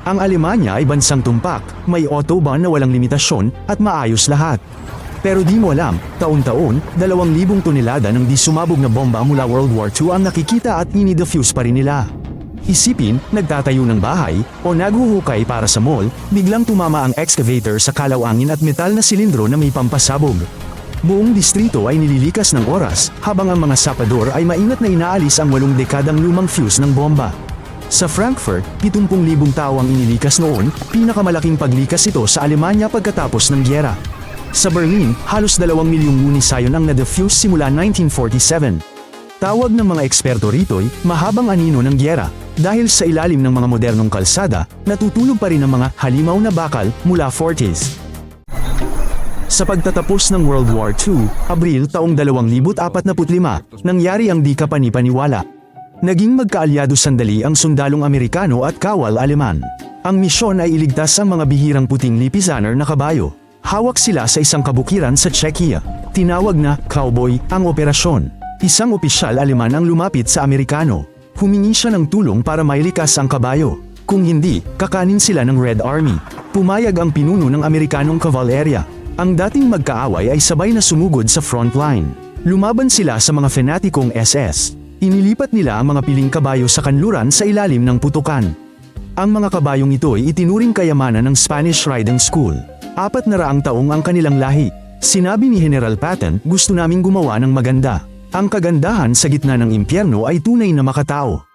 Ang Alemanya ay bansang tumpak, may autobahn na walang limitasyon, at maayos lahat. Pero di mo alam, taon-taon, 2,000 tonelada ng di sumabog na bomba mula World War II ang nakikita at ini-defuse pa rin nila. Isipin, nagtatayo ng bahay, o naghuhukay para sa mall, biglang tumama ang excavator sa kalawangin at metal na silindro na may pampasabog. Buong distrito ay nililikas ng oras, habang ang mga sapador ay maingat na inaalis ang 8 dekadang lumang fuse ng bomba. Sa Frankfurt, 70,000 tao ang inilikas noon, pinakamalaking paglikas ito sa Alemanya pagkatapos ng gyera. Sa Berlin, halos 2 milyong munisayon ang na-defuse simula 1947. Tawag ng mga eksperto rito'y mahabang anino ng gyera, dahil sa ilalim ng mga modernong kalsada, natutulog pa rin ang mga halimaw na bakal mula 40s. Sa pagtatapos ng World War II, Abril taong 2045, nangyari ang di kapanipaniwala. Naging magkaalyado sandali ang sundalong Amerikano at kawal Aleman. Ang misyon ay iligtas ang mga bihirang puting lipizaner na kabayo. Hawak sila sa isang kabukiran sa Czechia. Tinawag na cowboy ang operasyon. Isang opisyal Aleman ang lumapit sa Amerikano. Humingi siya ng tulong para mailikas ang kabayo. Kung hindi, kakanin sila ng Red Army. Pumayag ang pinuno ng Amerikanong kavallerya. Ang dating magkaaway ay sabay na sumugod sa frontline. Lumaban sila sa mga fanatikong SS. Inilipat nila ang mga piling kabayo sa kanluran sa ilalim ng putukan. Ang mga kabayong ito ay itinuring kayamanan ng Spanish Riding School. 400 taong ang kanilang lahi. Sinabi ni General Patton, gusto naming gumawa ng maganda. Ang kagandahan sa gitna ng impyerno ay tunay na makatao.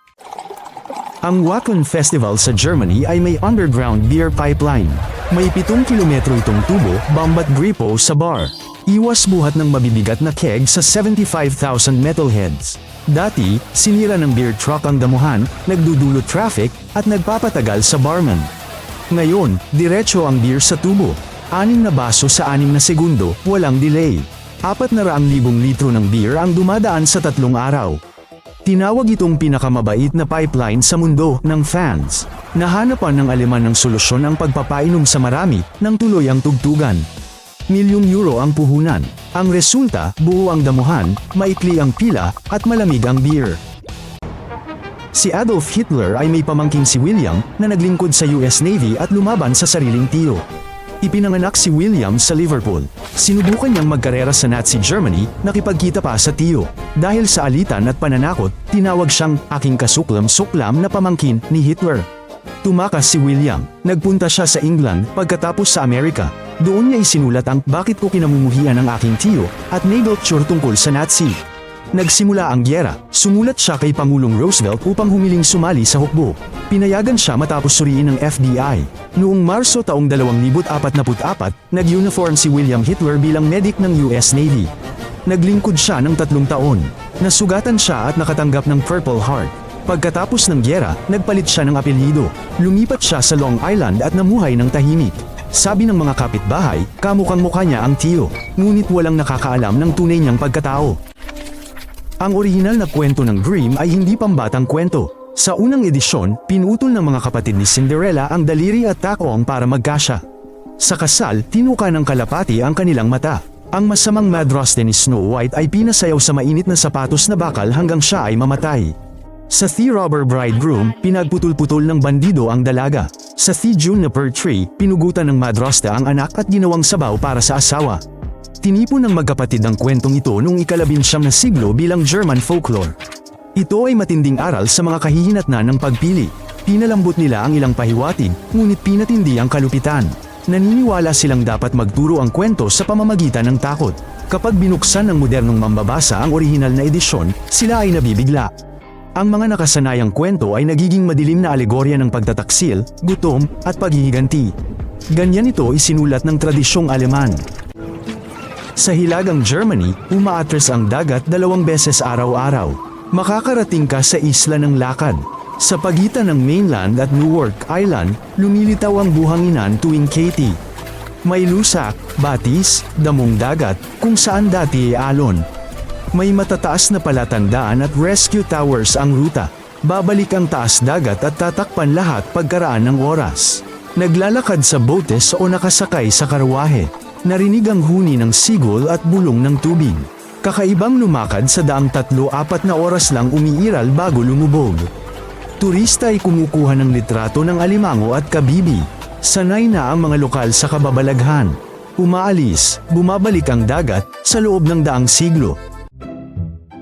Ang Wacken Festival sa Germany ay may underground beer pipeline. May 7 kilometro itong tubo, bambat gripo sa bar. Iwas buhat ng mabibigat na keg sa 75,000 metalheads. Dati, sinira ng beer truck ang damuhan, nagdudulot traffic, at nagpapatagal sa barman. Ngayon, diretso ang beer sa tubo. 6 na baso sa 6 na segundo, walang delay. 400,000 litro ng beer ang dumadaan sa 3 araw. Tinawag itong pinakamabait na pipeline sa mundo ng fans. Nahanapan ng Aleman ng solusyon ang pagpapainom sa marami ng tuloy ang tugtugan. Milyong euro ang puhunan. Ang resulta, buo ang damuhan, maikli ang pila, at malamig ang beer. Si Adolf Hitler ay may pamangking si William na naglingkod sa US Navy at lumaban sa sariling tiyo. Ipinanganak si William sa Liverpool. Sinubukan niyang magkarera sa Nazi Germany, nakipagkita pa sa tiyo. Dahil sa alitan at pananakot, tinawag siyang aking kasuklam-suklam na pamangkin ni Hitler. Tumakas si William. Nagpunta siya sa England pagkatapos sa Amerika. Doon niya isinulat ang bakit ko kinamumuhian ang aking tiyo at nature tungkol sa Nazi. Nagsimula ang gyera, sumulat siya kay Pangulong Roosevelt upang humiling sumali sa hukbo. Pinayagan siya matapos suriin ng FBI. Noong Marso taong 2044, nag-uniform si William Hitler bilang medic ng US Navy. Naglingkod siya ng 3 taon. Nasugatan siya at nakatanggap ng Purple Heart. Pagkatapos ng gyera, nagpalit siya ng apelyido. Lumipat siya sa Long Island at namuhay ng tahimik. Sabi ng mga kapitbahay, kamukhang-mukha niya ang tiyo, ngunit walang nakakaalam ng tunay niyang pagkatao. Ang orihinal na kwento ng Grimm ay hindi pambatang kwento. Sa unang edisyon, pinutol ng mga kapatid ni Cinderella ang daliri at takoong para magkasya. Sa kasal, tinuka ng kalapati ang kanilang mata. Ang masamang madraste ni Snow White ay pinasayaw sa mainit na sapatos na bakal hanggang siya ay mamatay. Sa The Robber Bridegroom, pinagputol-putol ng bandido ang dalaga. Sa The Juniper Tree, pinugutan ng madrasta ang anak at ginawang sabaw para sa asawa. Tinipon ng magkapatid ang kwentong ito noong ika-19 na siglo bilang German folklore. Ito ay matinding aral sa mga kahihinatnan ng pagpili. Pinalambot nila ang ilang pahiwatig, ngunit pinatindi ang kalupitan. Naniniwala silang dapat magturo ang kwento sa pamamagitan ng takot. Kapag binuksan ng modernong mambabasa ang orihinal na edisyon, sila ay nabibigla. Ang mga nakasanayang kwento ay nagiging madilim na alegorya ng pagtataksil, gutom, at paghihiganti. Ganyan ito isinulat ng tradisyong Aleman. Sa hilagang Germany, umaatres ang dagat 2 beses araw-araw. Makakarating ka sa isla ng lakad. Sa pagitan ng mainland at Newark Island, lumilitaw ang buhanginan tuwing Katy. May lusak, batis, damong dagat, kung saan dati ay alon. May matataas na palatandaan at rescue towers ang ruta. Babalik ang taas dagat at tatakpan lahat pagkaraan ng oras. Naglalakad sa botes o nakasakay sa karwahe. Narinig ang huni ng sigol at bulong ng tubig. Kakaibang lumakad sa daang 3-4 na oras lang umiiral bago lumubog. Turista ay kumukuha ng litrato ng alimango at kabibi. Sanay na ang mga lokal sa kababalaghan. Umaalis, bumabalik ang dagat sa loob ng daang siglo.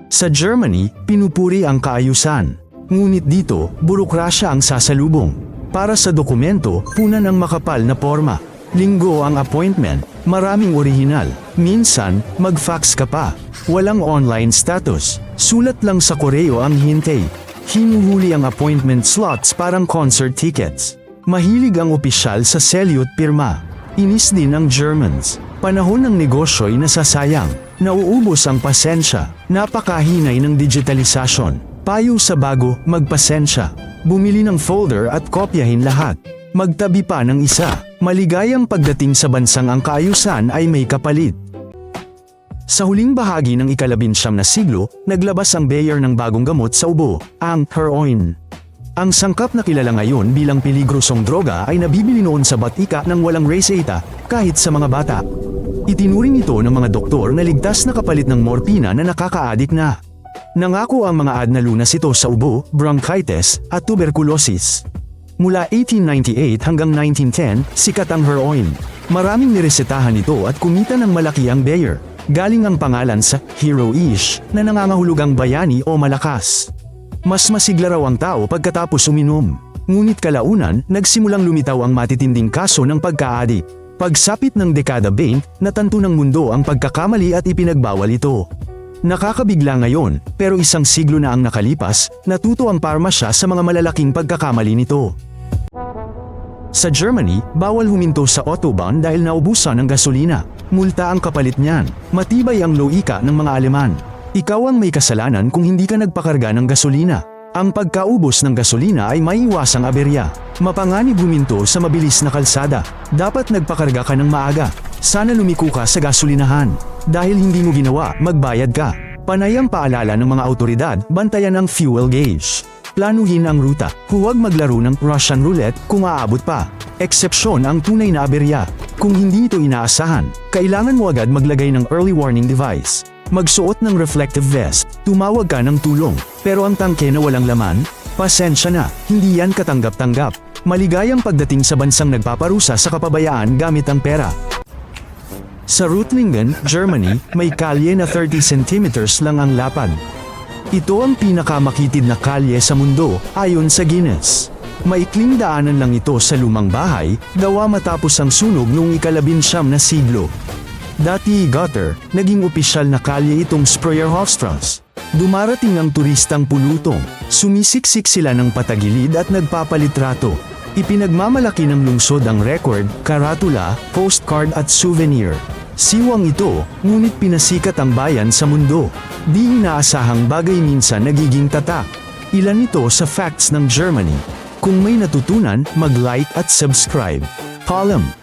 Sa Germany, pinupuri ang kaayusan. Ngunit dito, burokrasya ang sasalubong. Para sa dokumento, punan ang makapal na porma. Linggo ang appointment, maraming orihinal. Minsan, mag-fax ka pa. Walang online status. Sulat lang sa koreo ang hintay. Hinuhuli ang appointment slots parang concert tickets. Mahilig ang opisyal sa selyo at pirma. Inis din ang Germans. Panahon ng negosyo'y nasasayang. Nauubos ang pasensya. Napakahinay ng digitalisasyon. Payo sa bago, magpasensya. Bumili ng folder at kopyahin lahat. Magtabi pa ng isa. Maligayang pagdating sa bansang ang kaayusan ay may kapalit. Sa huling bahagi ng ika-19 na siglo, naglabas ang Bayer ng bagong gamot sa ubo, ang heroin. Ang sangkap na kilala ngayon bilang peligrosong droga ay nabibili noon sa batika ng walang reseta, kahit sa mga bata. Itinuring ito ng mga doktor na ligtas na kapalit ng morpina na nakakaadik na. Nangako ang mga ad na lunas ito sa ubo, bronchitis, at tuberculosis. Mula 1898 hanggang 1910, sikat ang heroin. Maraming niresetahan ito at kumita ng malaki ang Bayer. Galing ang pangalan sa hero-ish na nangangahulugang bayani o malakas. Mas masigla raw ang tao pagkatapos uminom. Ngunit kalaunan, nagsimulang lumitaw ang matitinding kaso ng pagka-adik. Pagsapit ng dekada 20, natanto ng mundo ang pagkakamali at ipinagbawal ito. Nakakabigla ngayon, pero isang siglo na ang nakalipas, natuto ang parmasya sa mga malalaking pagkakamali nito. Sa Germany, bawal huminto sa autobahn dahil naubusan ng gasolina. Multa ang kapalit niyan. Matibay ang loika ng mga Aleman. Ikaw ang may kasalanan kung hindi ka nagpakarga ng gasolina. Ang pagkaubos ng gasolina ay maiiwasang aberya. Mapanganib huminto sa mabilis na kalsada. Dapat nagpakarga ka ng maaga. Sana lumiko ka sa gasolinahan. Dahil hindi mo ginawa, magbayad ka. Panay ang paalala ng mga autoridad, bantayan ang fuel gauge. Planuhin ang ruta. Huwag maglaro ng Russian roulette kung aabot pa. Eksepsyon ang tunay na aberya. Kung hindi ito inaasahan, kailangan mo agad maglagay ng early warning device. Magsuot ng reflective vest. Tumawag ka ng tulong. Pero ang tangke na walang laman? Pasensya na, hindi yan katanggap-tanggap. Maligayang pagdating sa bansang nagpaparusa sa kapabayaan gamit ang pera. Sa Reutlingen, Germany, may kalye na 30 centimeters lang ang lapad. Ito ang pinakamakitid na kalye sa mundo, ayon sa Guinness. Maikling daanan lang ito sa lumang bahay, gawa matapos ang sunog noong ika-19 na siglo. Dati gutter, naging opisyal na kalye itong Spreyerhofstrasse. Dumarating ang turistang pulutong, sumisiksik sila ng patagilid at nagpapalitrato. Ipinagmamalaki ng lungsod ang record, karatula, postcard at souvenir. Siwang ito, ngunit pinasikat ang bayan sa mundo. Di inaasahang bagay minsan nagiging tatak. Ilan ito sa facts ng Germany. Kung may natutunan, mag-like at subscribe. Column.